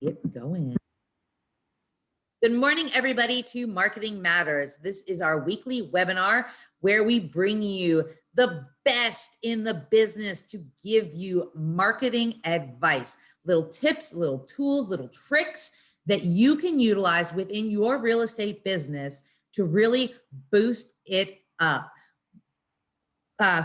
Get going. Good morning, everybody, to Marketing Matters. This is our weekly webinar where we bring you the best in the business to give you marketing advice, little tips, little tools, little tricks that you can utilize within your real estate business to really boost it up.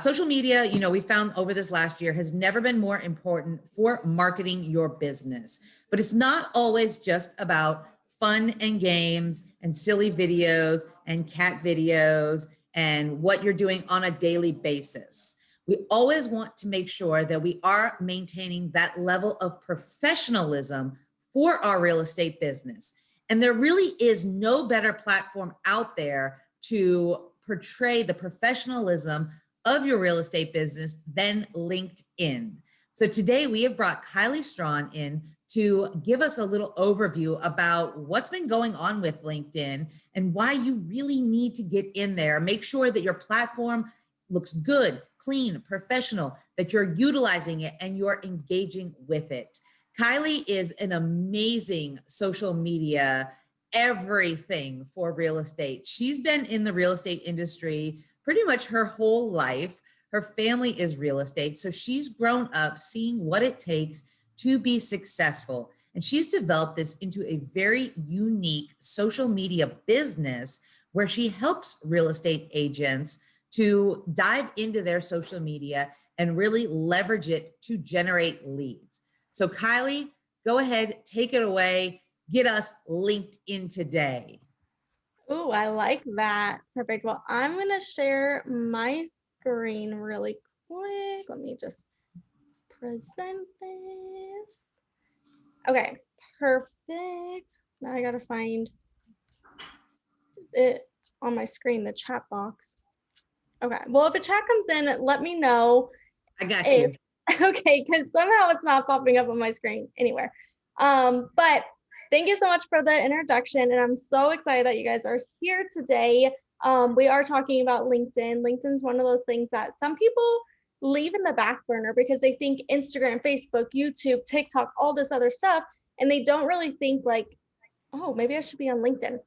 Social media, we found over this last year has never been more important for marketing your business, but it's not always just about fun and games and silly videos and cat videos and what you're doing on a daily basis. We always want to make sure that we are maintaining that level of professionalism for our real estate business. And there really is no better platform out there to portray the professionalism of your real estate business than LinkedIn. So today we have brought Kylie Strawn in to give us a little overview about what's been going on with LinkedIn and why you really need to get in there. Make sure that your platform looks good, clean, professional, that you're utilizing it and you're engaging with it. Kylie is an amazing social media everything for real estate. She's been in the real estate industry pretty much her whole life. Her family is real estate, so she's grown up seeing what it takes to be successful. And she's developed this into a very unique social media business where she helps real estate agents to dive into their social media and really leverage it to generate leads. So Kylie, go ahead, take it away, get us linked in today. Oh, I like that. Perfect. Well, I'm going to share my screen really quick. Let me just present this. Okay, perfect. Now I got to find it on my screen, the chat box. Okay, well, if a chat comes in, let me know. I got you. Okay, because somehow it's not popping up on my screen anywhere. But thank you so much for the introduction, and I'm so excited that you guys are here today. We are talking about LinkedIn. LinkedIn's one of those things that some people leave in the back burner because they think Instagram, Facebook, YouTube, TikTok, all this other stuff, and they don't really think like, oh, maybe I should be on LinkedIn.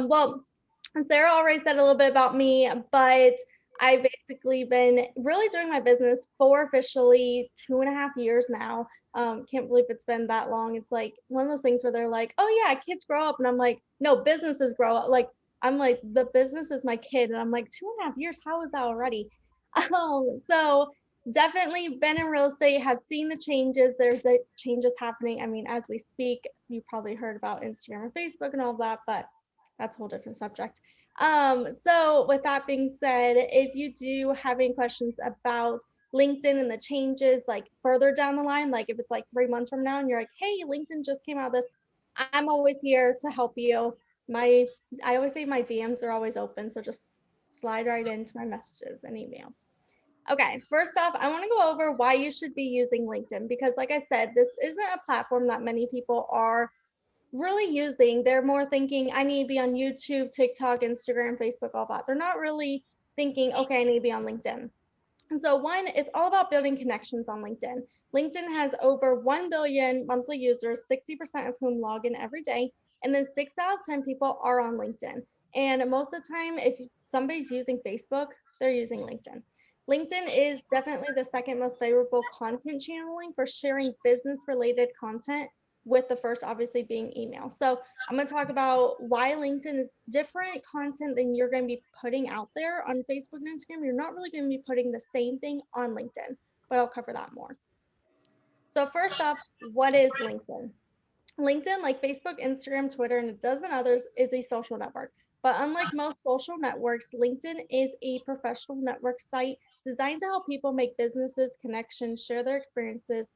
Well, Sarah already said a little bit about me, but I've basically been really doing my business for officially 2.5 years now. Can't believe it's been that long. It's like one of those things where they're like, oh yeah, kids grow up. And I'm like, no, businesses grow up. Like, I'm like, the business is my kid. And I'm like, 2.5 years, how is that already? So definitely been in real estate, have seen the changes. There's changes happening. I mean, as we speak, you probably heard about Instagram and Facebook and all that, but that's a whole different subject. So with that being said, if you do have any questions about LinkedIn and the changes like further down the line, like if it's like 3 months from now and you're like, hey, LinkedIn just came out of this, I'm always here to help you. I always say my DMs are always open, so just slide right into my messages and email. Okay, first off, I want to go over why you should be using LinkedIn because like I said, this isn't a platform that many people are really using. They're more thinking, I need to be on YouTube, TikTok, Instagram, Facebook, all that. They're not really thinking, okay, I need to be on LinkedIn. And so one, it's all about building connections on LinkedIn. LinkedIn has over 1 billion monthly users, 60% of whom log in every day. And then 6 out of 10 people are on LinkedIn. And most of the time, if somebody's using Facebook, they're using LinkedIn. LinkedIn is definitely the second most favorable content channeling for sharing business related content, with the first obviously being email. So I'm going to talk about why LinkedIn is different content than you're going to be putting out there on Facebook and Instagram. You're not really going to be putting the same thing on LinkedIn, but I'll cover that more. So first off, what is LinkedIn? LinkedIn, like Facebook, Instagram, Twitter, and a dozen others, is a social network. But unlike most social networks, LinkedIn is a professional network site designed to help people make businesses, connections, share their experiences,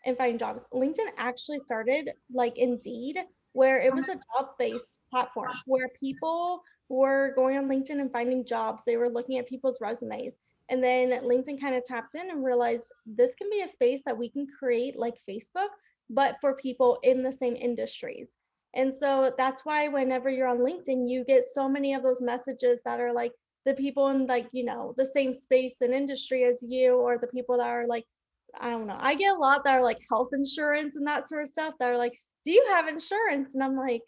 and find jobs. LinkedIn actually started like Indeed, where it was a job-based platform where people were going on LinkedIn and finding jobs. They were looking at people's resumes. And then LinkedIn kind of tapped in and realized this can be a space that we can create like Facebook, but for people in the same industries. And so that's why whenever you're on LinkedIn, you get so many of those messages that are like the people in like, the same space and industry as you, or the people that are like, I don't know. I get a lot that are like health insurance and that sort of stuff that are like, do you have insurance? And I'm like,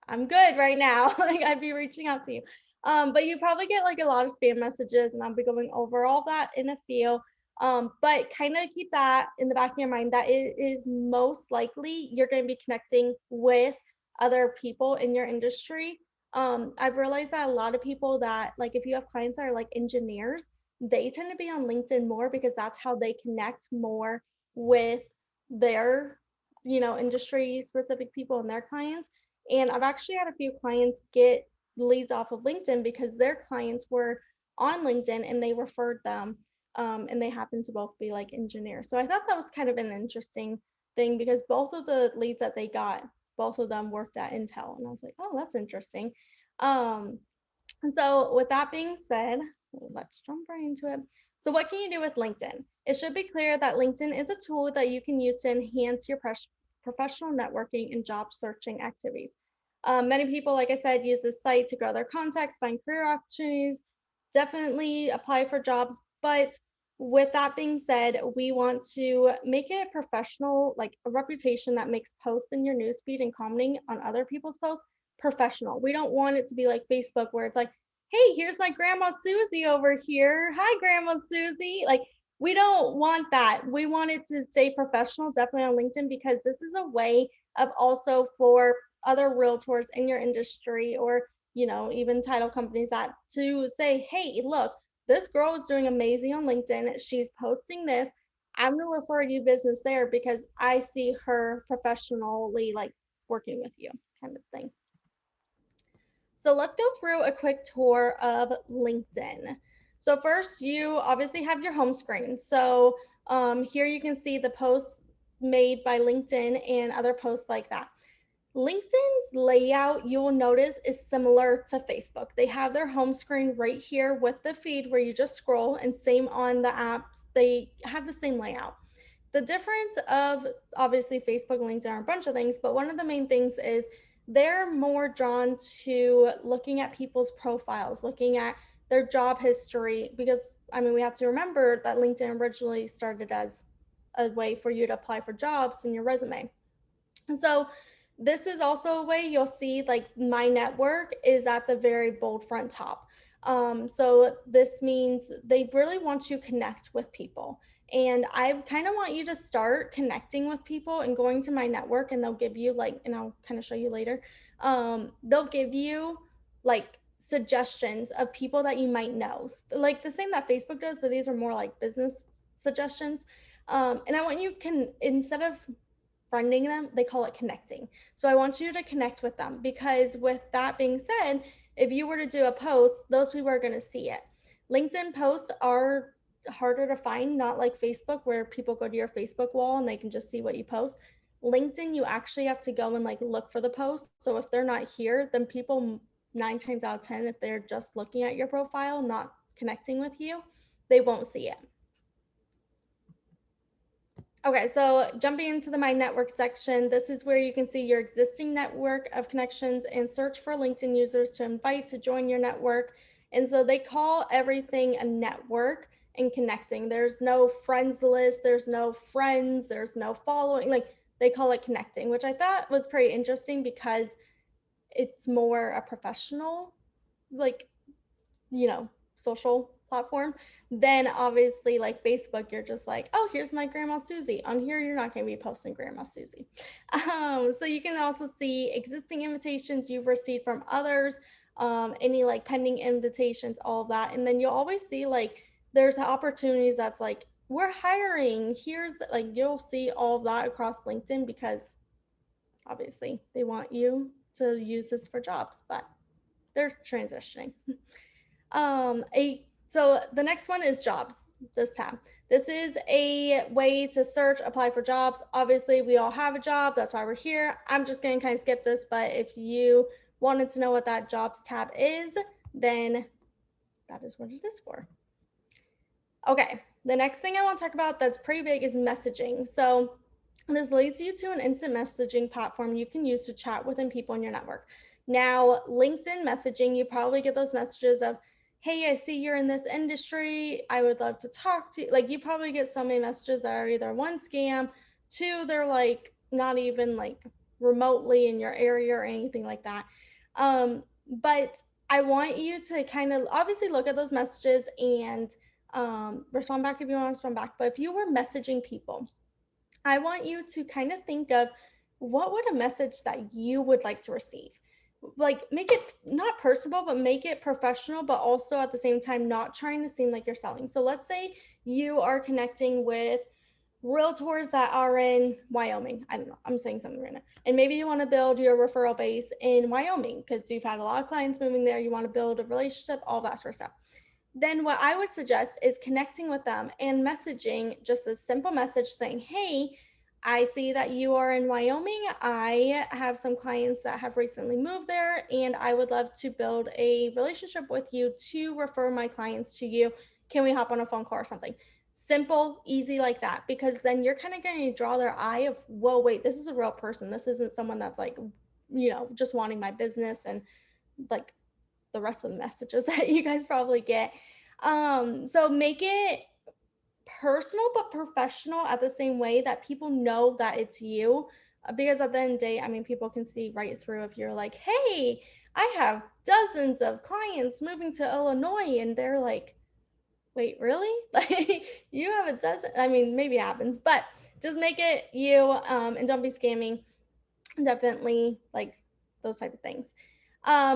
I'm good right now. Like I'd be reaching out to you. But you probably get like a lot of spam messages and I'll be going over all that in a few. But kind of keep that in the back of your mind that it is most likely you're going to be connecting with other people in your industry. I've realized that a lot of people that like if you have clients that are like engineers, they tend to be on LinkedIn more because that's how they connect more with their, industry specific people and their clients. And I've actually had a few clients get leads off of LinkedIn because their clients were on LinkedIn and they referred them. And they happened to both be like engineers. So I thought that was kind of an interesting thing because both of the leads that they got, both of them worked at Intel. And I was like, oh, that's interesting. Um, and so, with that being said, let's jump right into it. So, what can you do with LinkedIn? It should be clear that LinkedIn is a tool that you can use to enhance your professional networking and job searching activities. Many people, like I said, use this site to grow their contacts, find career opportunities, definitely apply for jobs. But with that being said, we want to make it professional, like a reputation that makes posts in your newsfeed and commenting on other people's posts professional. We don't want it to be like Facebook where it's like, hey, here's my grandma Susie over here. Hi, Grandma Susie. Like, we don't want that. We want it to stay professional, definitely on LinkedIn, because this is a way of also for other realtors in your industry or, even title companies that to say, hey, look, this girl is doing amazing on LinkedIn. She's posting this. I'm going to refer you business there because I see her professionally like working with you kind of thing. So let's go through a quick tour of LinkedIn. So first, you obviously have your home screen. So here you can see the posts made by LinkedIn and other posts like that. LinkedIn's layout, you will notice, is similar to Facebook. They have their home screen right here with the feed where you just scroll, and same on the apps. They have the same layout. The difference of obviously Facebook and LinkedIn are a bunch of things, but one of the main things is they're more drawn to looking at people's profiles, looking at their job history, because we have to remember that LinkedIn originally started as a way for you to apply for jobs in your resume. And so this is also a way you'll see like my network is at the very bold front top. So this means they really want to connect with people. And I kind of want you to start connecting with people and going to my network, and they'll give you like, and I'll kind of show you later, they'll give you like suggestions of people that you might know, like the same that Facebook does, but these are more like business suggestions. And I want you can, instead of friending them, they call it connecting. So I want you to connect with them because with that being said, if you were to do a post, those people are going to see it. LinkedIn posts are harder to find, not like Facebook where people go to your Facebook wall and they can just see what you post. LinkedIn, you actually have to go and like look for the post. So if they're not here, then people 9 times out of 10, if they're just looking at your profile, not connecting with you, they won't see it. Okay, so jumping into the My Network section, this is where you can see your existing network of connections and search for LinkedIn users to invite to join your network. And so they call everything a network and connecting. There's no friends list, there's no friends, there's no following. Like they call it connecting, which I thought was pretty interesting because it's more a professional, like, social platform. Then obviously like Facebook, you're just like, oh, here's my Grandma Susie. On here, you're not going to be posting Grandma Susie. So you can also see existing invitations you've received from others, any like pending invitations, all of that. And then you'll always see like there's opportunities that's like, we're hiring. Here's like, you'll see all of that across LinkedIn because obviously they want you to use this for jobs, but they're transitioning. So the next one is jobs, this tab. This is a way to search, apply for jobs. Obviously, we all have a job. That's why we're here. I'm just going to kind of skip this, but if you wanted to know what that jobs tab is, then that is what it is for. Okay, the next thing I want to talk about that's pretty big is messaging. So this leads you to an instant messaging platform you can use to chat within people in your network. Now, LinkedIn messaging, you probably get those messages of, hey, I see you're in this industry. I would love to talk to you. Like you probably get so many messages that are either one, scam, two, they're like not even like remotely in your area or anything like that. But I want you to kind of obviously look at those messages and respond back if you want to respond back. But if you were messaging people, I want you to kind of think of what would a message that you would like to receive. Like make it not personal, but make it professional, but also at the same time not trying to seem like you're selling. So let's say you are connecting with realtors that are in Wyoming. I don't know. I'm saying something right now. And maybe you want to build your referral base in Wyoming because you've had a lot of clients moving there. You want to build a relationship, all that sort of stuff. Then what I would suggest is connecting with them and messaging just a simple message saying, hey, I see that you are in Wyoming. I have some clients that have recently moved there, and I would love to build a relationship with you to refer my clients to you. Can we hop on a phone call or something? Simple, easy like that, because then you're kind of going to draw their eye of, whoa, wait, this is a real person. This isn't someone that's like, just wanting my business and like the rest of the messages that you guys probably get. So make it personal but professional at the same way that people know that it's you. Because at the end of the day, I mean, people can see right through if you're like, hey, I have dozens of clients moving to Illinois, and they're like, wait, really? Like you have a dozen? I mean, maybe it happens, but just make it you, and don't be scamming. Definitely like those type of things.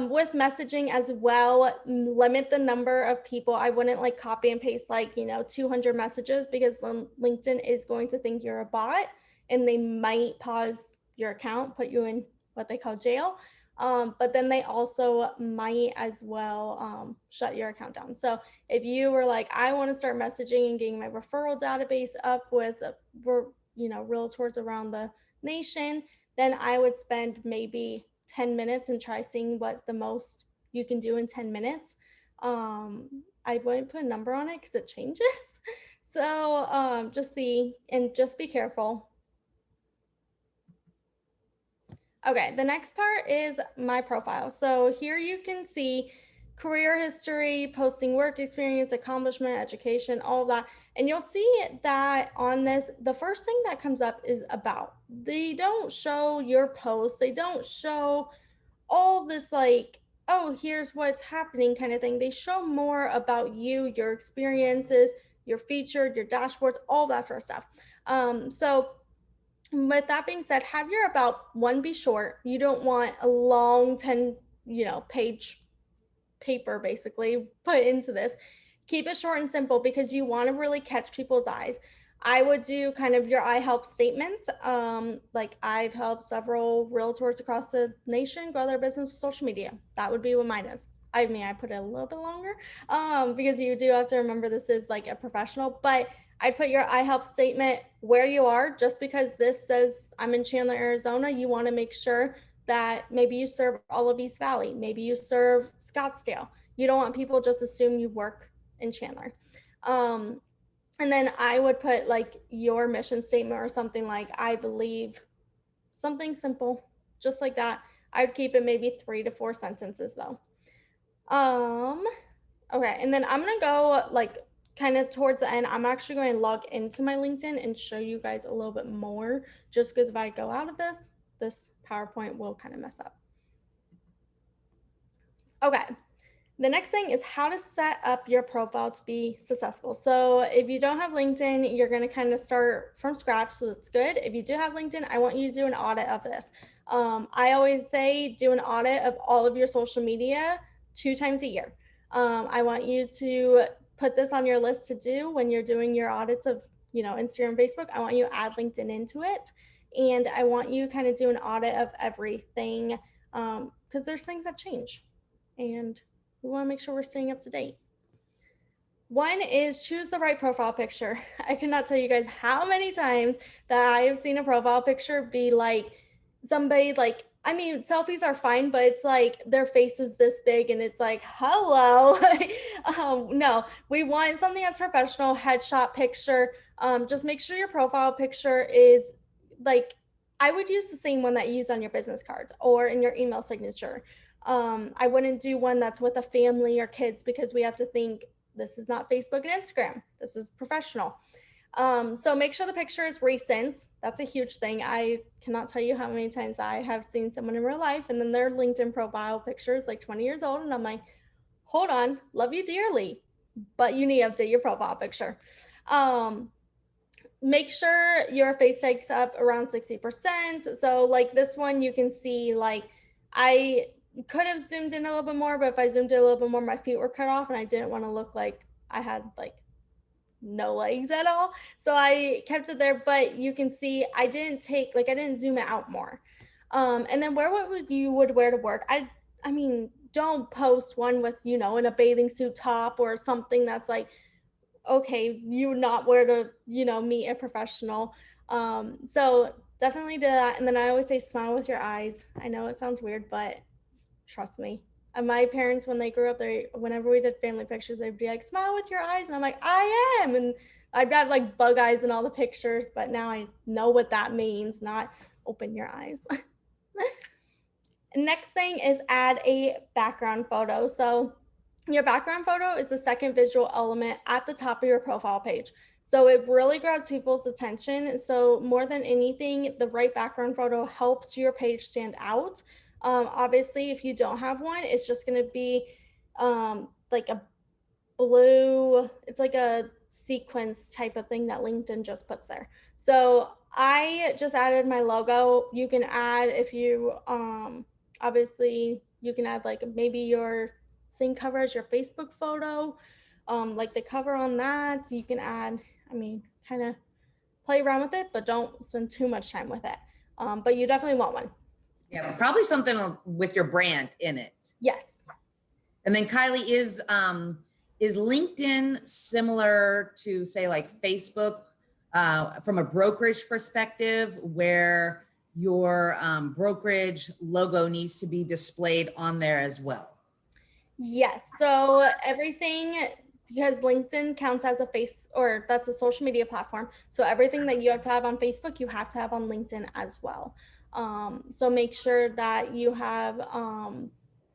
With messaging as well, limit the number of people. I wouldn't like copy and paste like 200 messages, because LinkedIn is going to think you're a bot and they might pause your account, put you in what they call jail. But then they also might as well shut your account down. So if you were like, I want to start messaging and getting my referral database up with realtors around the nation, then I would spend maybe 10 minutes and try seeing what the most you can do in 10 minutes. I wouldn't put a number on it because it changes. So just see and just be careful. Okay, the next part is my profile. So here you can see career history, posting work experience, accomplishment, education, all that. And you'll see that on this, the first thing that comes up is about. They don't show your post. They don't show all this like, oh, here's what's happening kind of thing. They show more about you, your experiences, your featured, your dashboards, all that sort of stuff. So with that being said, have your about one be short. You don't want a long 10 page paper basically put into this. Keep it short and simple because you want to really catch people's eyes. I would do kind of your I help statement. Like I've helped several realtors across the nation grow their business with social media. That would be what mine is. I mean, I put it a little bit longer because you do have to remember this is like a professional, but I'd put your I help statement where you are. Just because this says I'm in Chandler, Arizona, you want to make sure that maybe you serve all of East Valley, maybe you serve Scottsdale. You don't want people just assume you work in Chandler. And then I would put like your mission statement or something like, I believe, something simple, just like that. I'd keep it maybe 3 to 4 sentences though. Okay, and then I'm gonna go like kind of towards the end. I'm actually going to log into my LinkedIn and show you guys a little bit more, just because if I go out of this PowerPoint will kind of mess up. Okay, the next thing is how to set up your profile to be successful. So if you don't have LinkedIn, you're going to kind of start from scratch. So that's good. If you do have LinkedIn, I want you to do an audit of this. I always say do an audit of all of your social media 2 times a year. I want you to put this on your list to do when you're doing your audits of, Instagram, Facebook. I want you to add LinkedIn into it. And I want you kind of do an audit of everything because there's things that change. And we want to make sure we're staying up to date. One is choose the right profile picture. I cannot tell you guys how many times that I have seen a profile picture be like somebody like, I mean, selfies are fine, but it's like their face is this big and it's like, hello. No, we want something that's professional, headshot picture. Just make sure your profile picture is like, I would use the same one that you use on your business cards or in your email signature. I wouldn't do one that's with a family or kids because we have to think this is not Facebook and Instagram. This is professional. So make sure the picture is recent. That's a huge thing. I cannot tell you how many times I have seen someone in real life and then their LinkedIn profile picture is like 20 years old. And I'm like, hold on, love you dearly, but you need to update your profile picture. Make sure your face takes up around 60%. So like this one, you can see like I could have zoomed in a little bit more, but if I zoomed in a little bit more, my feet were cut off and I didn't want to look like I had like no legs at all. So I kept it there, but you can see I didn't zoom it out more. And then what would you would wear to work? I mean, don't post one with, in a bathing suit top or something that's like, okay, you not wear to, meet a professional. So definitely do that. And then I always say smile with your eyes. I know it sounds weird, but trust me. And my parents, when they grew up, whenever we did family pictures, they'd be like, smile with your eyes. And I'm like, I am. And I'd have like bug eyes in all the pictures, but now I know what that means, not open your eyes. Next thing is add a background photo. So your background photo is the second visual element at the top of your profile page. So it really grabs people's attention. So more than anything, the right background photo helps your page stand out. Obviously, if you don't have one, it's just going to be like a blue, it's like a sequence type of thing that LinkedIn just puts there. So I just added my logo. You can add, if you obviously you can add like maybe your same cover as your Facebook photo, like the cover on that. You can add, kind of play around with it, but don't spend too much time with it. But you definitely want one. Yeah, probably something with your brand in it. Yes. And then Kylie, is LinkedIn similar to say like Facebook from a brokerage perspective, where your brokerage logo needs to be displayed on there as well? Yes. So everything, because LinkedIn counts as that's a social media platform. So everything that you have to have on Facebook, you have to have on LinkedIn as well. So make sure that you have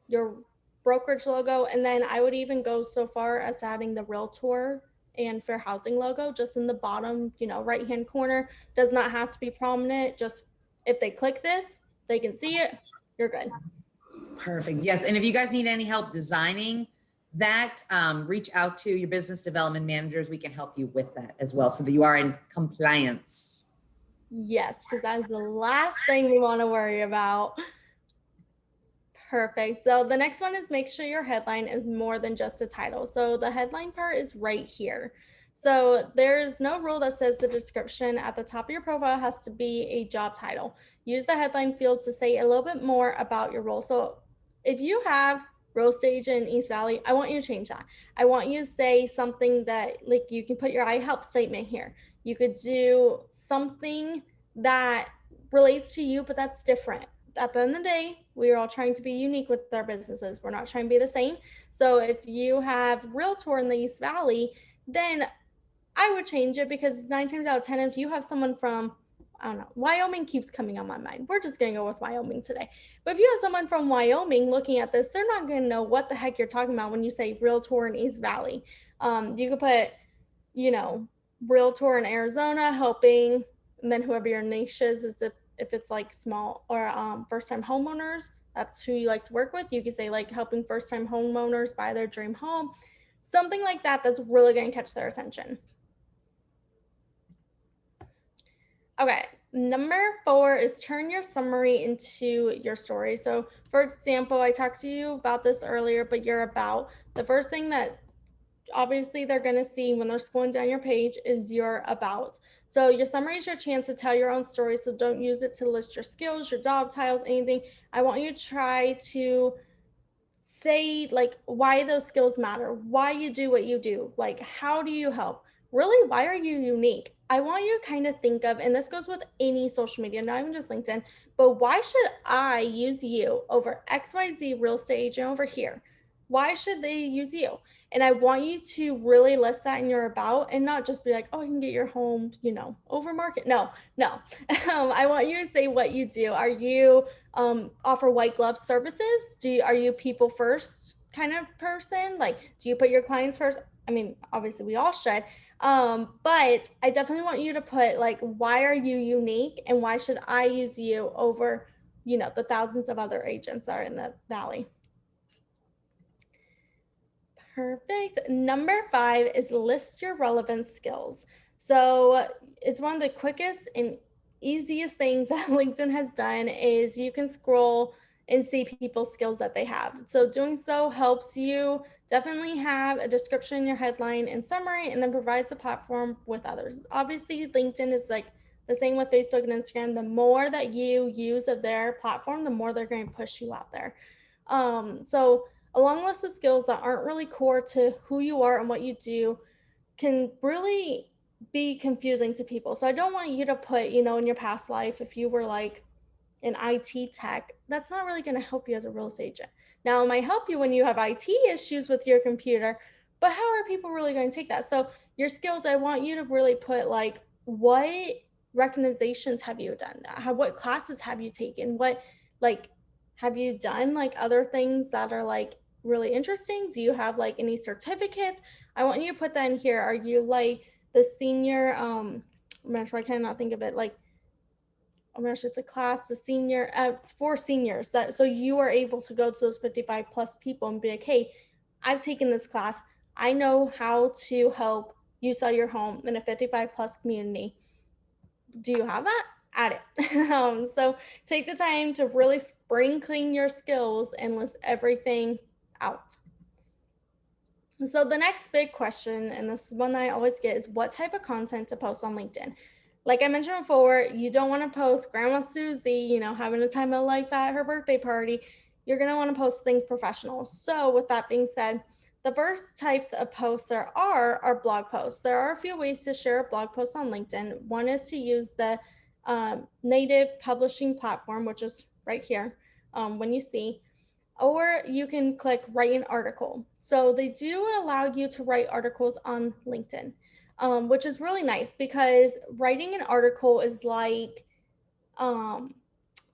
your brokerage logo. And then I would even go so far as adding the Realtor and Fair Housing logo just in the bottom, right-hand corner. Does not have to be prominent. Just if they click this, they can see it. You're good. Perfect. Yes. And if you guys need any help designing that, reach out to your business development managers. We can help you with that as well, so that you are in compliance. Yes, because that is the last thing we want to worry about. Perfect. So the next one is make sure your headline is more than just a title. So the headline part is right here. So there's no rule that says the description at the top of your profile has to be a job title. Use the headline field to say a little bit more about your role. So if you have real estate agent in East Valley, I want you to change that. I want you to say something that, like, you can put your I help statement here. You could do something that relates to you, but that's different. At the end of the day, we are all trying to be unique with our businesses. We're not trying to be the same. So if you have Realtor in the East Valley, then I would change it, because 9 times out of 10, if you have someone from, I don't know, Wyoming keeps coming on my mind. We're just going to go with Wyoming today. But if you have someone from Wyoming looking at this, they're not going to know what the heck you're talking about when you say Realtor in East Valley. You could put, Realtor in Arizona helping, and then whoever your niche is if it's like small or first-time homeowners, that's who you like to work with. You could say like helping first-time homeowners buy their dream home, something like that. That's really going to catch their attention. Okay, number 4 is turn your summary into your story. So for example, I talked to you about this earlier, but your about, the first thing that obviously they're going to see when they're scrolling down your page is your about. So your summary is your chance to tell your own story. So don't use it to list your skills, your job titles, anything. I want you to try to say like why those skills matter, why you do what you do, like how do you help, really why are you unique. I want you to kind of think of, and this goes with any social media, not even just LinkedIn, but why should I use you over XYZ real estate agent over here? Why should they use you? And I want you to really list that in your about, and not just be like, oh, I can get your home, over market. No. I want you to say what you do. Are you offer white glove services? Are you people first kind of person? Like, do you put your clients first? I mean, obviously we all should. But I definitely want you to put like, why are you unique and why should I use you over, the thousands of other agents that are in the valley. Perfect. Number 5 is list your relevant skills. So it's one of the quickest and easiest things that LinkedIn has done is you can scroll and see people's skills that they have. So doing so helps you definitely have a description in your headline and summary, and then provides a platform with others. Obviously, LinkedIn is like the same with Facebook and Instagram. The more that you use of their platform, the more they're going to push you out there. So a long list of skills that aren't really core to who you are and what you do can really be confusing to people. So I don't want you to put, in your past life, if you were like an IT tech, that's not really going to help you as a real estate agent. Now, it might help you when you have IT issues with your computer, but how are people really going to take that? So your skills, I want you to really put like, what recognizations have you done? What classes have you taken? What, like, have you done like other things that are like really interesting? Do you have like any certificates? I want you to put that in here. Are you like the senior, I'm not sure, I cannot think of it, like, oh my gosh, it's a class, the senior, it's for seniors, that so you are able to go to those 55 plus people and be like, hey, I've taken this class. I know how to help you sell your home in a 55 plus community. Do you have that? Add it. So take the time to really spring clean your skills and list everything out. So the next big question, and this one that I always get, is what type of content to post on LinkedIn. Like I mentioned before, you don't want to post Grandma Susie, having a time of life at her birthday party. You're going to want to post things professional. So with that being said, the first types of posts there are blog posts. There are a few ways to share a blog post on LinkedIn. One is to use the native publishing platform, which is right here when you see, or you can click write an article. So they do allow you to write articles on LinkedIn, which is really nice because writing an article is like a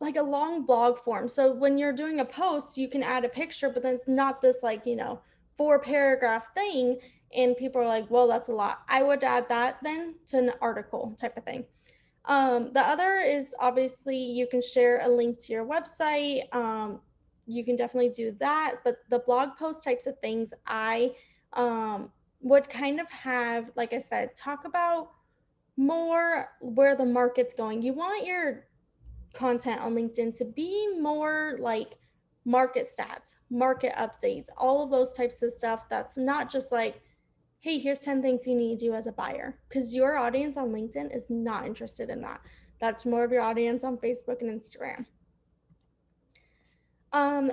long blog form. So when you're doing a post, you can add a picture, but then it's not this 4-paragraph thing. And people are like, well, that's a lot. I would add that then to an article type of thing. The other is obviously you can share a link to your website. You can definitely do that, but the blog post types of things I would kind of have, like I said, talk about more where the market's going. You want your content on LinkedIn to be more like market stats, market updates, all of those types of stuff. That's not just like, hey, here's 10 things you need to do as a buyer, because your audience on LinkedIn is not interested in that. That's more of your audience on Facebook and Instagram.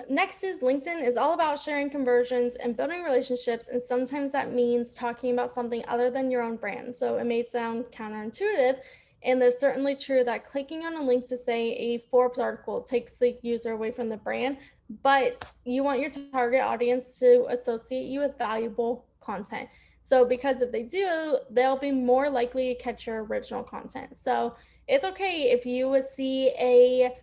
Next is LinkedIn is all about sharing conversions and building relationships, and sometimes that means talking about something other than your own brand. So it may sound counterintuitive, and there's certainly true that clicking on a link to say a Forbes article takes the user away from the brand, but you want your target audience to associate you with valuable content. So because if they do, they'll be more likely to catch your original content. So it's okay if you see a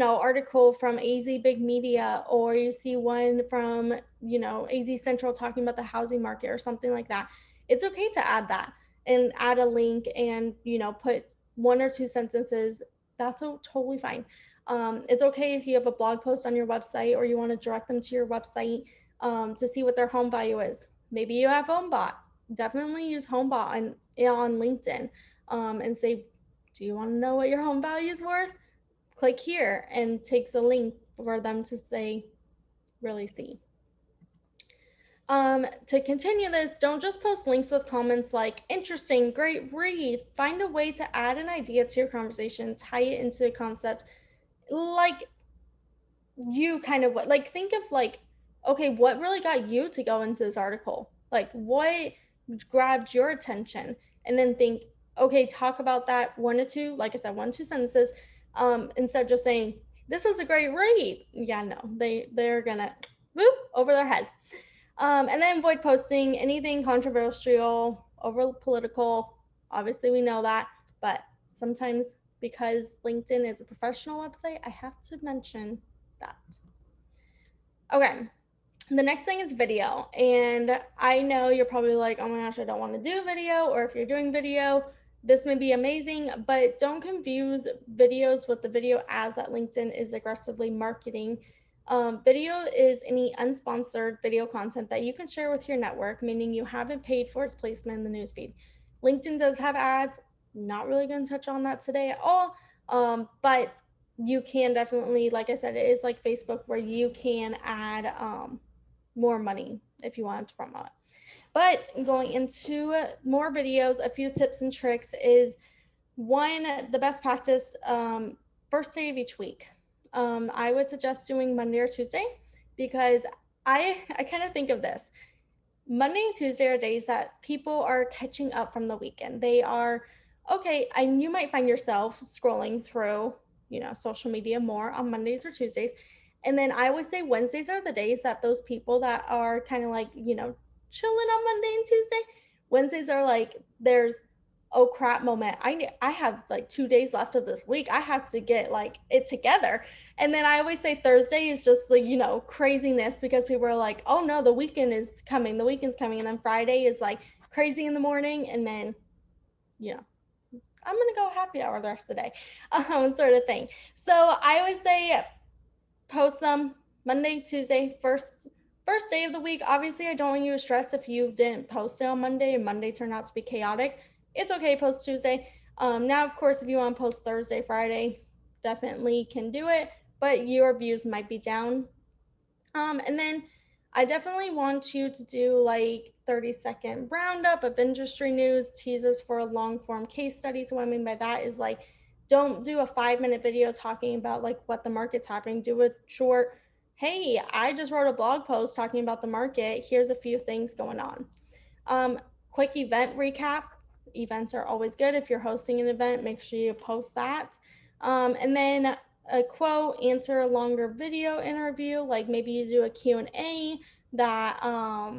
article from AZ Big Media, or you see one from, AZ Central talking about the housing market or something like that. It's okay to add that and add a link and, put 1 or 2 sentences. That's totally fine. It's okay if you have a blog post on your website or you want to direct them to your website to see what their home value is. Maybe you have HomeBot. Definitely use HomeBot on LinkedIn and say, do you want to know what your home value is worth? Click here, and takes a link for them to say, really see. To continue this, don't just post links with comments like interesting, great read. Find a way to add an idea to your conversation, tie it into a concept, like you kind of like think of like, okay, what really got you to go into this article? Like what grabbed your attention? And then think, okay, talk about that 1 or 2, like I said, 1 or 2 sentences, instead of just saying, this is a great read. Yeah, no, they're gonna whoop over their head. And then avoid posting anything controversial, over political. Obviously, we know that, but sometimes because LinkedIn is a professional website, I have to mention that. Okay, The next thing is video. And I know you're probably like, oh my gosh, I don't want to do video. Or if you're doing video, this may be amazing, but don't confuse videos with the video ads that LinkedIn is aggressively marketing. Video is any unsponsored video content that you can share with your network, meaning you haven't paid for its placement in the newsfeed. LinkedIn does have ads. Not really going to touch on that today at all. But you can definitely, like I said, it is like Facebook where you can add more money if you wanted to promote it. But going into more videos, a few tips and tricks is one, the best practice, first day of each week. I would suggest doing Monday or Tuesday because I kind of think of this. Monday and Tuesday are days that people are catching up from the weekend. They are okay, and you might find yourself scrolling through, social media more on Mondays or Tuesdays. And then I always say Wednesdays are the days that those people that are kind of like, chilling on Monday and Tuesday. Wednesdays are like there's oh crap moment. I have like 2 days left of this week. I have to get like it together. And then I always say Thursday is just like, craziness because people are like, oh no, the weekend is coming. The weekend's coming. And then Friday is like crazy in the morning. And then, I'm going to go happy hour the rest of the day, sort of thing. So I always say post them Monday, Tuesday, first day of the week. Obviously, I don't want you to stress if you didn't post it on Monday and Monday turned out to be chaotic. It's okay, post Tuesday. Now, of course, if you want to post Thursday, Friday, definitely can do it, but your views might be down. And then I definitely want you to do like 30-second roundup of industry news, teasers for a long form case study. So what I mean by that is like, don't do a 5-minute video talking about like what the market's happening. Do a short, hey, I just wrote a blog post talking about the market. Here's a few things going on. Quick event recap. Events are always good. If you're hosting an event, make sure you post that. And then a quote, answer a longer video interview, like maybe you do a Q&A that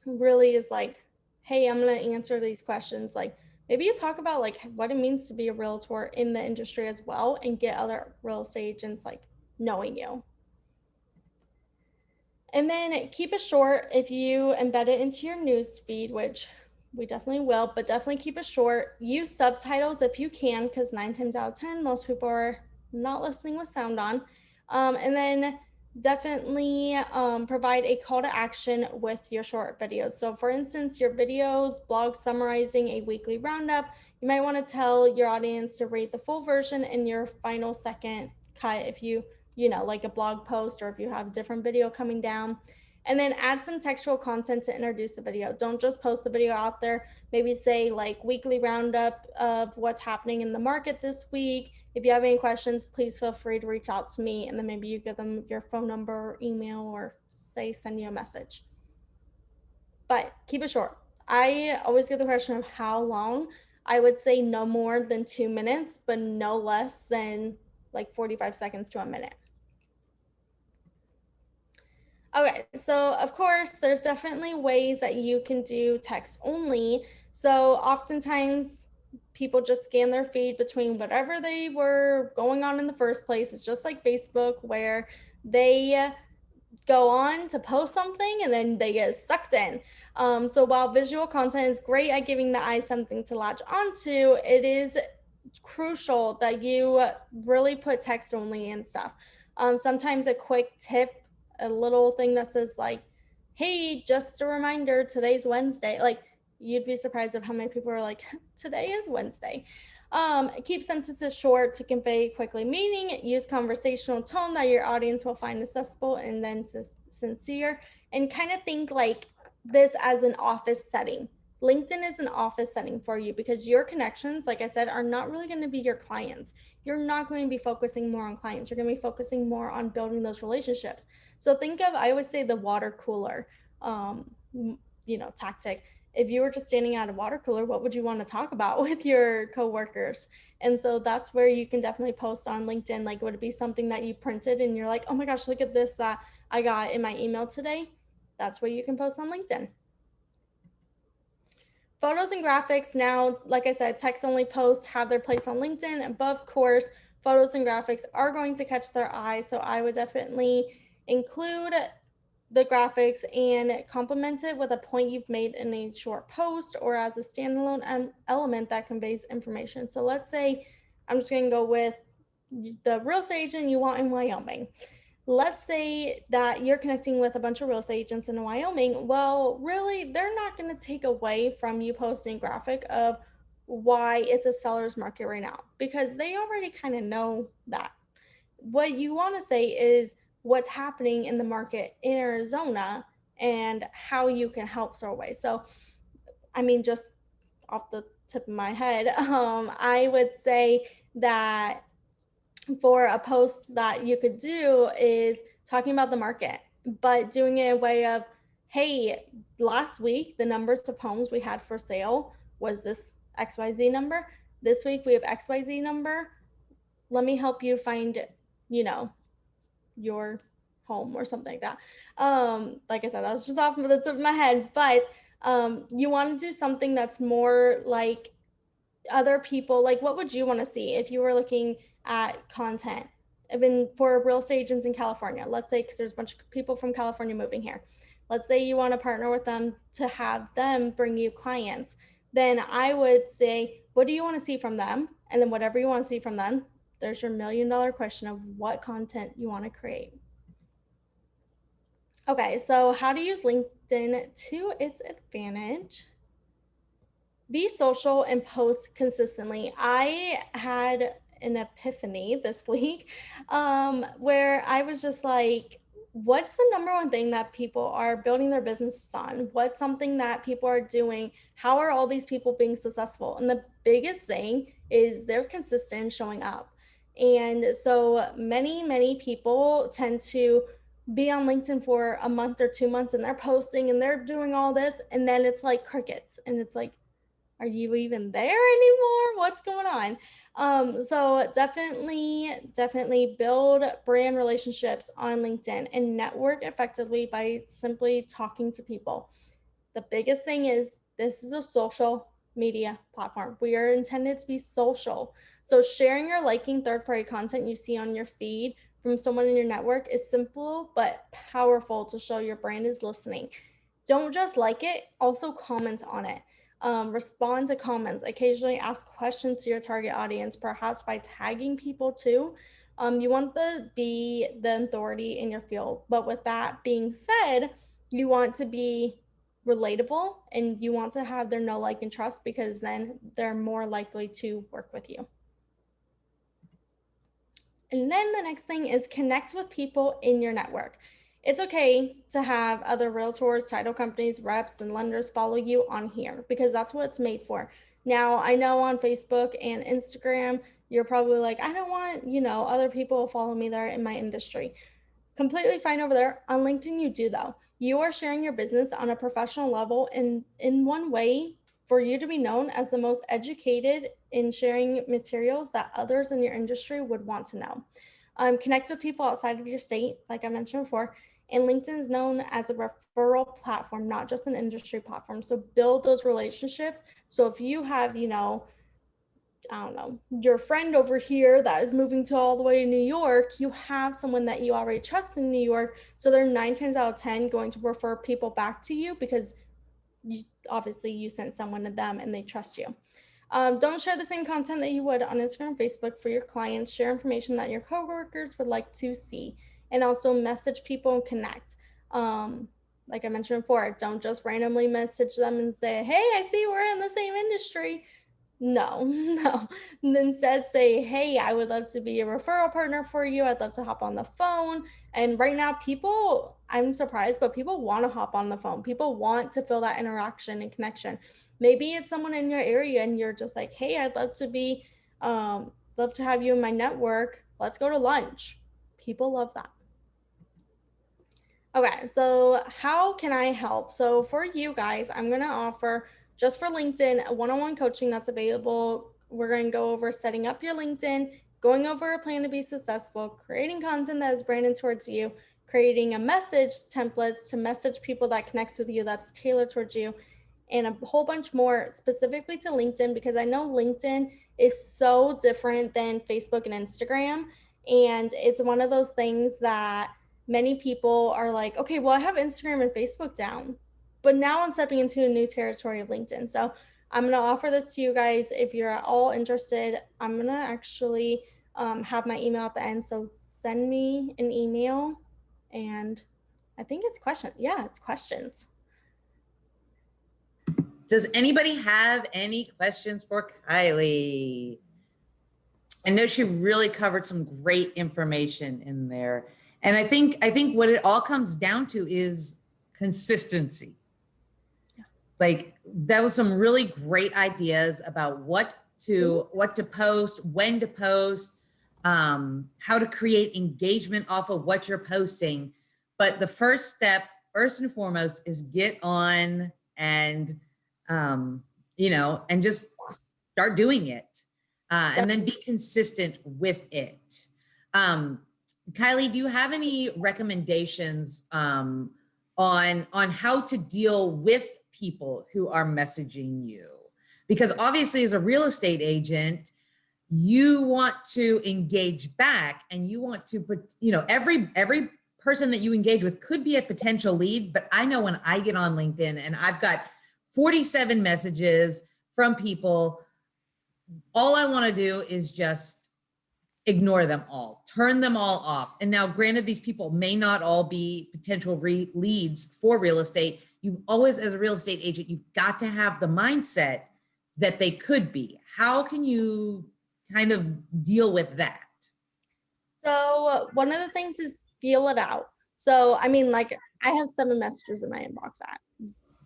really is like, hey, I'm going to answer these questions. Like maybe you talk about like what it means to be a realtor in the industry as well and get other real estate agents like knowing you. And then keep it short. If you embed it into your news feed, which we definitely will, but definitely keep it short. Use subtitles if you can, because 9 times out of 10, most people are not listening with sound on. And then definitely provide a call to action with your short videos. So for instance, your videos, blogs summarizing a weekly roundup, you might want to tell your audience to rate the full version in your final second cut if you like a blog post or if you have a different video coming down. And then add some textual content to introduce the video. Don't just post the video out there. Maybe say like weekly roundup of what's happening in the market this week. If you have any questions, please feel free to reach out to me. And then maybe you give them your phone number or email or say send you a message. But keep it short. I always get the question of how long. I would say no more than 2 minutes, but no less than like 45 seconds to a minute. Okay, so of course, there's definitely ways that you can do text only. So oftentimes people just scan their feed between whatever they were going on in the first place. It's just like Facebook where they go on to post something and then they get sucked in. So while visual content is great at giving the eye something to latch onto, it is crucial that you really put text only and stuff. Sometimes a quick tip, a little thing that says like, hey, just a reminder, today's Wednesday. Like you'd be surprised of how many people are like, today is Wednesday. Keep sentences short to convey quickly meaning. Use conversational tone that your audience will find accessible and then sincere. And kind of think like this as an office setting. LinkedIn is an office setting for you because your connections, like I said, are not really going to be your clients. You're not going to be focusing more on clients. You're going to be focusing more on building those relationships. So think of, I always say the water cooler, tactic. If you were just standing at a water cooler, what would you want to talk about with your coworkers? And so that's where you can definitely post on LinkedIn. Like, would it be something that you printed and you're like, oh my gosh, look at this that I got in my email today? That's where you can post on LinkedIn. Photos and graphics now, like I said, text only posts have their place on LinkedIn, but of course, photos and graphics are going to catch their eye. So I would definitely include the graphics and complement it with a point you've made in a short post or as a standalone element that conveys information. So let's say I'm just going to go with the real estate agent you want in Wyoming. Let's say that you're connecting with a bunch of real estate agents in Wyoming. Well, really, they're not going to take away from you posting graphic of why it's a seller's market right now, because they already kind of know that. What you want to say is what's happening in the market in Arizona and how you can help Sorway. So, I mean, just off the tip of my head, I would say that for a post that you could do is talking about the market, but doing it in a way of, hey, last week the numbers of homes we had for sale was this XYZ number. This week we have XYZ number. Let me help you find, you know, your home or something like that. Like I said, that was just off the tip of my head, but you want to do something that's more like other people. Like, what would you want to see if you were looking at content? Even for real estate agents in California, let's say, because there's a bunch of people from California moving here. Let's say you want to partner with them to have them bring you clients. Then I would say, what do you want to see from them? And then whatever you want to see from them, there's your $1 million question of what content you want to create. Okay, so how to use LinkedIn to its advantage. Be social and post consistently. I had an epiphany this week where I was just like, what's the number one thing that people are building their business on? What's something that people are doing? How are all these people being successful? And the biggest thing is they're consistent in showing up. And so many people tend to be on LinkedIn for a month or 2 months and they're posting and they're doing all this. And then it's like crickets. And it's like, are you even there anymore? What's going on? So definitely build brand relationships on LinkedIn and network effectively by simply talking to people. The biggest thing is this is a social media platform. We are intended to be social. So sharing or liking third-party content you see on your feed from someone in your network is simple but powerful to show your brand is listening. Don't just like it, also comment on it. Respond to comments, occasionally ask questions to your target audience, perhaps by tagging people too. You want to be the authority in your field. But with that being said, you want to be relatable and you want to have their know, like, and trust, because then they're more likely to work with you. And then the next thing is connect with people in your network. It's okay to have other realtors, title companies, reps, and lenders follow you on here because that's what it's made for. Now, I know on Facebook and Instagram, you're probably like, I don't want, other people to follow me there in my industry. Completely fine over there. On LinkedIn, you do though. You are sharing your business on a professional level and in one way for you to be known as the most educated in sharing materials that others in your industry would want to know. Connect with people outside of your state, like I mentioned before, and LinkedIn is known as a referral platform, not just an industry platform. So build those relationships. So if you have, I don't know, your friend over here that is moving to all the way to New York, you have someone that you already trust in New York. So they're 9 times out of 10 going to refer people back to you because obviously you sent someone to them and they trust you. Don't share the same content that you would on Instagram and Facebook for your clients. Share information that your coworkers would like to see, and also message people and connect. Like I mentioned before, don't just randomly message them and say, hey, I see we're in the same industry. No. And instead say, hey, I would love to be a referral partner for you. I'd love to hop on the phone. And right now, I'm surprised, but people want to hop on the phone. People want to feel that interaction and connection. Maybe it's someone in your area and you're just like, hey, I'd love to have you in my network. Let's go to lunch. People love that. Okay, so how can I help? So for you guys, I'm going to offer just for LinkedIn, a one-on-one coaching that's available. We're going to go over setting up your LinkedIn, going over a plan to be successful, creating content that is branded towards you, creating a message templates to message people that connects with you that's tailored towards you, and a whole bunch more specifically to LinkedIn, because I know LinkedIn is so different than Facebook and Instagram. And it's one of those things that many people are like, okay, well, I have Instagram and Facebook down, but now I'm stepping into a new territory of LinkedIn. So I'm going to offer this to you guys. If you're at all interested, I'm going to actually have my email at the end. So send me an email, and I think it's questions. Yeah, it's questions. Does anybody have any questions for Kylie? I know she really covered some great information in there. And I think what it all comes down to is consistency. Like, that was some really great ideas about what to post, when to post, how to create engagement off of what you're posting. But the first step, first and foremost, is get on and and just start doing it, and then be consistent with it. Kylie, do you have any recommendations on how to deal with people who are messaging you? Because obviously, as a real estate agent, you want to engage back, and you want to put, every person that you engage with could be a potential lead. But I know when I get on LinkedIn and I've got 47 messages from people, all I want to do is just ignore them all, turn them all off. And now, granted, these people may not all be potential leads for real estate. You always, as a real estate agent, you've got to have the mindset that they could be. How can you kind of deal with that? So one of the things is feel it out. So, I mean, like, I have 7 messages in my inbox at.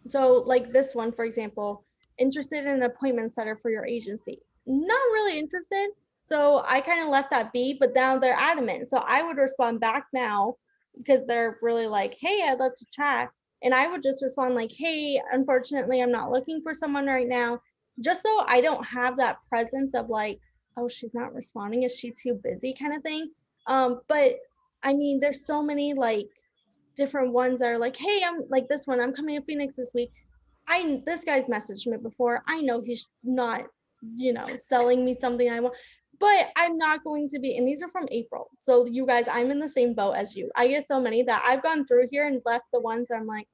So like this one, for example, interested in an appointment setter for your agency. Not really interested. So I kind of left that be, but now they're adamant. So I would respond back now because they're really like, hey, I'd love to chat. And I would just respond like, hey, unfortunately, I'm not looking for someone right now. Just so I don't have that presence of like, oh, she's not responding. Is she too busy kind of thing? But I mean, there's so many like different ones that are like, hey, I'm like this one, I'm coming to Phoenix this week. This guy's messaged me before. I know he's not, selling me something I want, but I'm not going to be, and these are from April. So you guys, I'm in the same boat as you. I get so many that I've gone through here and left the ones I'm like,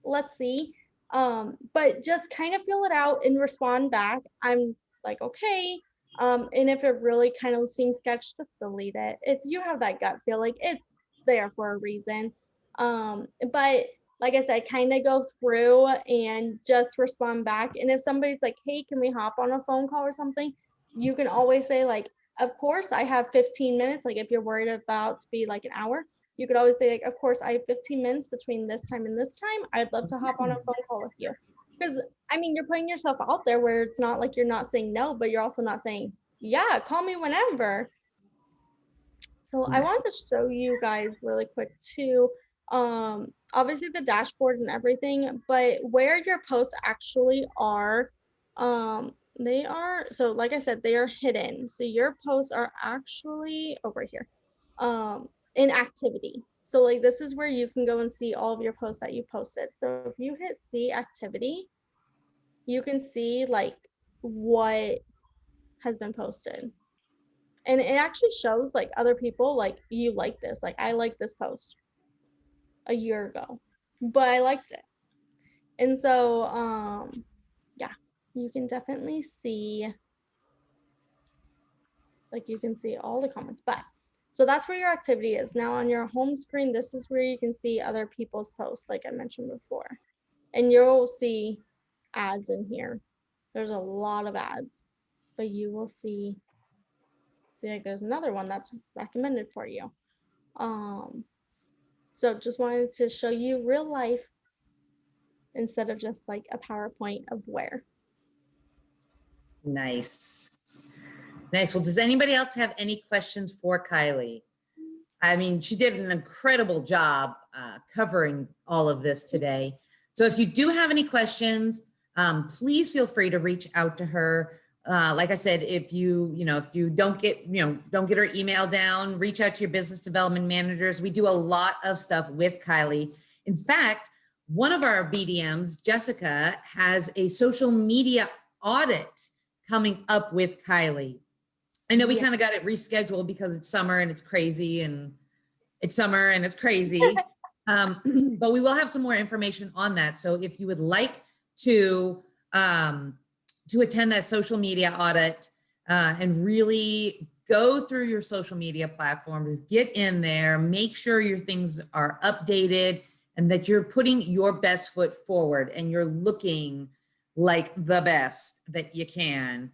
let's see. But just kind of feel it out and respond back. I'm like, okay. And if it really kind of seems sketch, just delete it. If you have that gut feel, like it's there for a reason. But like I said, kind of go through and just respond back. And if somebody's like, hey, can we hop on a phone call or something? You can always say like, of course I have 15 minutes. Like if you're worried about to be like an hour, you could always say like, of course I have 15 minutes between this time and this time. I'd love to hop on a phone call with you. Because I mean, you're putting yourself out there where it's not like you're not saying no, but you're also not saying, yeah, call me whenever. So I wanted to show you guys really quick too. Obviously the dashboard and everything, but where your posts actually are, they are, so like I said, they are hidden. So your posts are actually over here, in activity. So like this is where you can go and see all of your posts that you posted. So if you hit see activity, you can see like what has been posted. And it actually shows like other people, like you like this, like I like this post a year ago, but I liked it. And so yeah, you can definitely see, like you can see all the comments. But so that's where your activity is. Now on your home screen, this is where you can see other people's posts, like I mentioned before. And you'll see ads in here. There's a lot of ads, but you will see like there's another one that's recommended for you. So just wanted to show you real life instead of just like a PowerPoint of where. Nice. Nice. Well, does anybody else have any questions for Kylie? I mean, she did an incredible job covering all of this today. So if you do have any questions, please feel free to reach out to her. Like I said, if you don't get her email down, reach out to your business development managers. We do a lot of stuff with Kylie. In fact, one of our BDMs, Jessica, has a social media audit coming up with Kylie. I know we kind of got it rescheduled because it's summer and it's crazy and it's summer and it's crazy. But we will have some more information on that. So if you would like to attend that social media audit and really go through your social media platforms, get in there, make sure your things are updated and that you're putting your best foot forward and you're looking like the best that you can.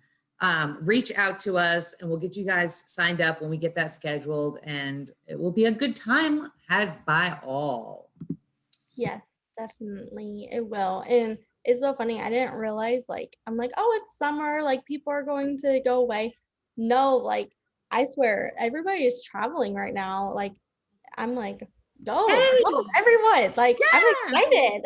Reach out to us and we'll get you guys signed up when we get that scheduled, and it will be a good time had by all. Yes, definitely it will. And it's so funny. I didn't realize, like, I'm like, oh, it's summer, like people are going to go away. No, like I swear everybody is traveling right now. Like I'm like, go, Hey, go, everyone. Like I'm yeah, excited.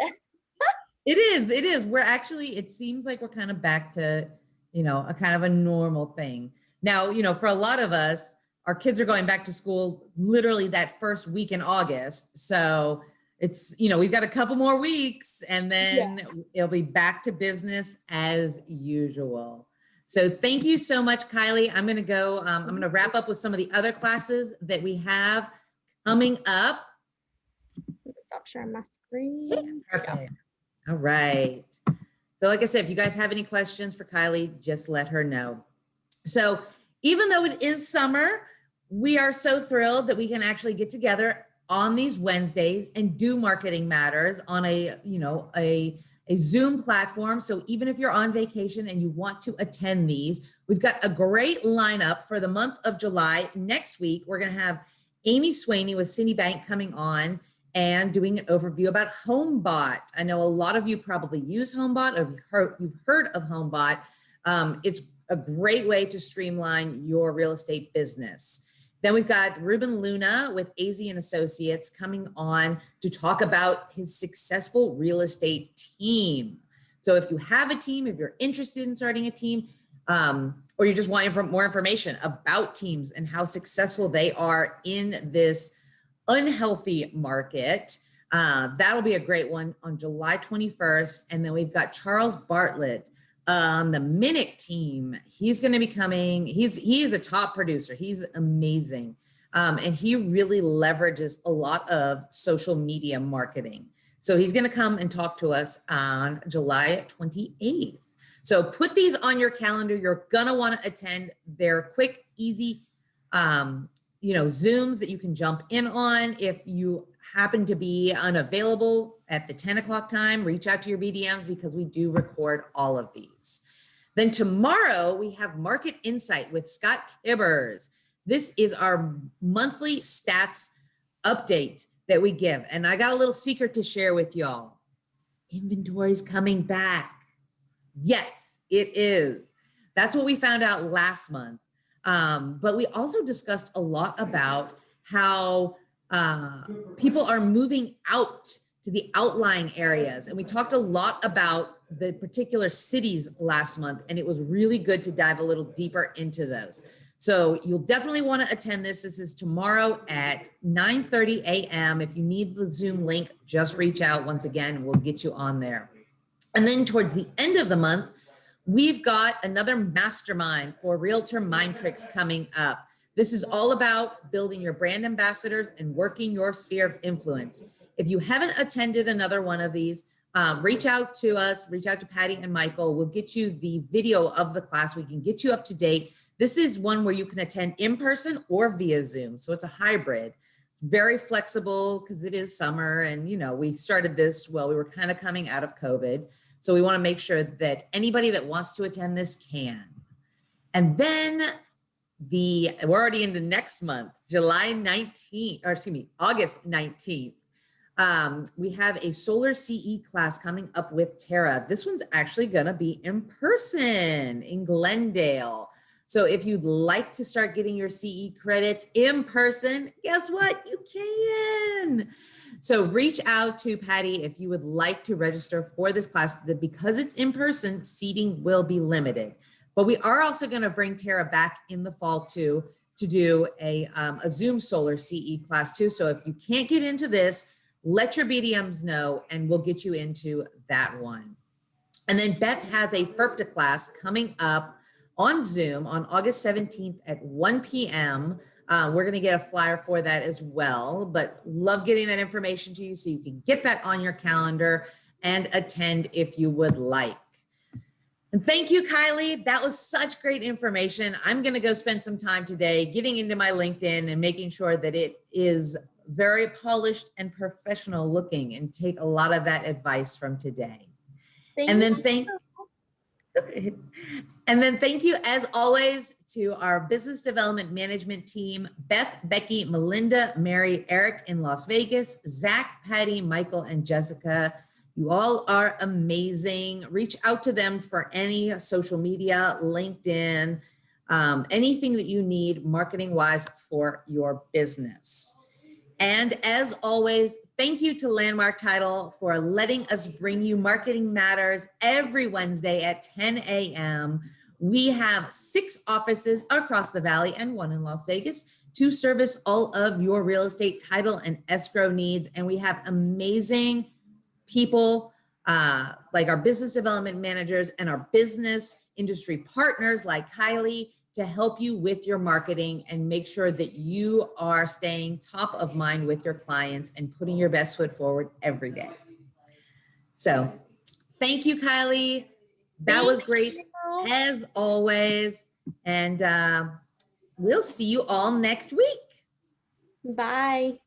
it is. It is. We're actually, it seems like we're kind of back to, a kind of a normal thing. Now, for a lot of us, our kids are going back to school literally that first week in August. So it's, we've got a couple more weeks and then it'll be back to business as usual. So thank you so much, Kylie. I'm going to go, I'm going to wrap up with some of the other classes that we have coming up. Stop sharing my screen. Perfect. All right. So like I said, if you guys have any questions for Kylie, just let her know. So even though it is summer, we are so thrilled that we can actually get together on these Wednesdays and do Marketing Matters on a Zoom platform. So even if you're on vacation and you want to attend these, we've got a great lineup for the month of July. Next week, we're going to have Amy Swaney with Citibank coming on and doing an overview about HomeBot. I know a lot of you probably use HomeBot or you've heard of HomeBot. It's a great way to streamline your real estate business. Then we've got Ruben Luna with AZ and Associates coming on to talk about his successful real estate team. So if you have a team, if you're interested in starting a team, or you just want more information about teams and how successful they are in this unhealthy market, that'll be a great one on July 21st. And then we've got Charles Bartlett on the Minnick team. He's going to be coming. He is a top producer. He's amazing. And he really leverages a lot of social media marketing. So he's going to come and talk to us on July 28th. So put these on your calendar. You're going to want to attend. They're quick, easy, Zooms that you can jump in on. If you happen to be unavailable at the 10 o'clock time, reach out to your BDMs because we do record all of these. Then tomorrow we have Market Insight with Scott Kibbers. This is our monthly stats update that we give. And I got a little secret to share with y'all. Inventory's coming back. Yes, it is. That's what we found out last month. But we also discussed a lot about how people are moving out to the outlying areas. And we talked a lot about the particular cities last month, and it was really good to dive a little deeper into those. So you'll definitely want to attend this. This is tomorrow at 9:30 a.m. If you need the Zoom link, just reach out. Once again, we'll get you on there. And then towards the end of the month, we've got another mastermind for Realtor Mind Tricks coming up. This is all about building your brand ambassadors and working your sphere of influence. If you haven't attended another one of these, reach out to us, reach out to Patty and Michael. We'll get you the video of the class. We can get you up to date. This is one where you can attend in person or via Zoom. So it's a hybrid. It's very flexible because it is summer. And, we started this while we were kind of coming out of COVID. So we want to make sure that anybody that wants to attend this can. And then we're already into next month, August 19th. We have a Solar CE class coming up with Tara. This one's actually going to be in person in Glendale. So if you'd like to start getting your CE credits in person, guess what? You can. So reach out to Patty if you would like to register for this class. Because it's in person, seating will be limited. But we are also going to bring Tara back in the fall too to do a Zoom Solar CE class too. So if you can't get into this, let your BDMs know and we'll get you into that one. And then Beth has a FERPTA class coming up on Zoom on August 17th at 1 p.m. We're going to get a flyer for that as well, but love getting that information to you so you can get that on your calendar and attend if you would like. And thank you, Kylie. That was such great information. I'm going to go spend some time today getting into my LinkedIn and making sure that it is very polished and professional looking, and take a lot of that advice from today. And then thank you, as always, to our business development management team, Beth, Becky, Melinda, Mary, Eric in Las Vegas, Zach, Patty, Michael, and Jessica. You all are amazing. Reach out to them for any social media, LinkedIn, anything that you need marketing-wise for your business. And as always, thank you to Landmark Title for letting us bring you Marketing Matters every Wednesday at 10 a.m. We have 6 offices across the valley and 1 in Las Vegas to service all of your real estate title and escrow needs. And we have amazing people like our business development managers and our business industry partners like Kylie to help you with your marketing and make sure that you are staying top of mind with your clients and putting your best foot forward every day. So thank you, Kylie. That was great as always. And we'll see you all next week. Bye.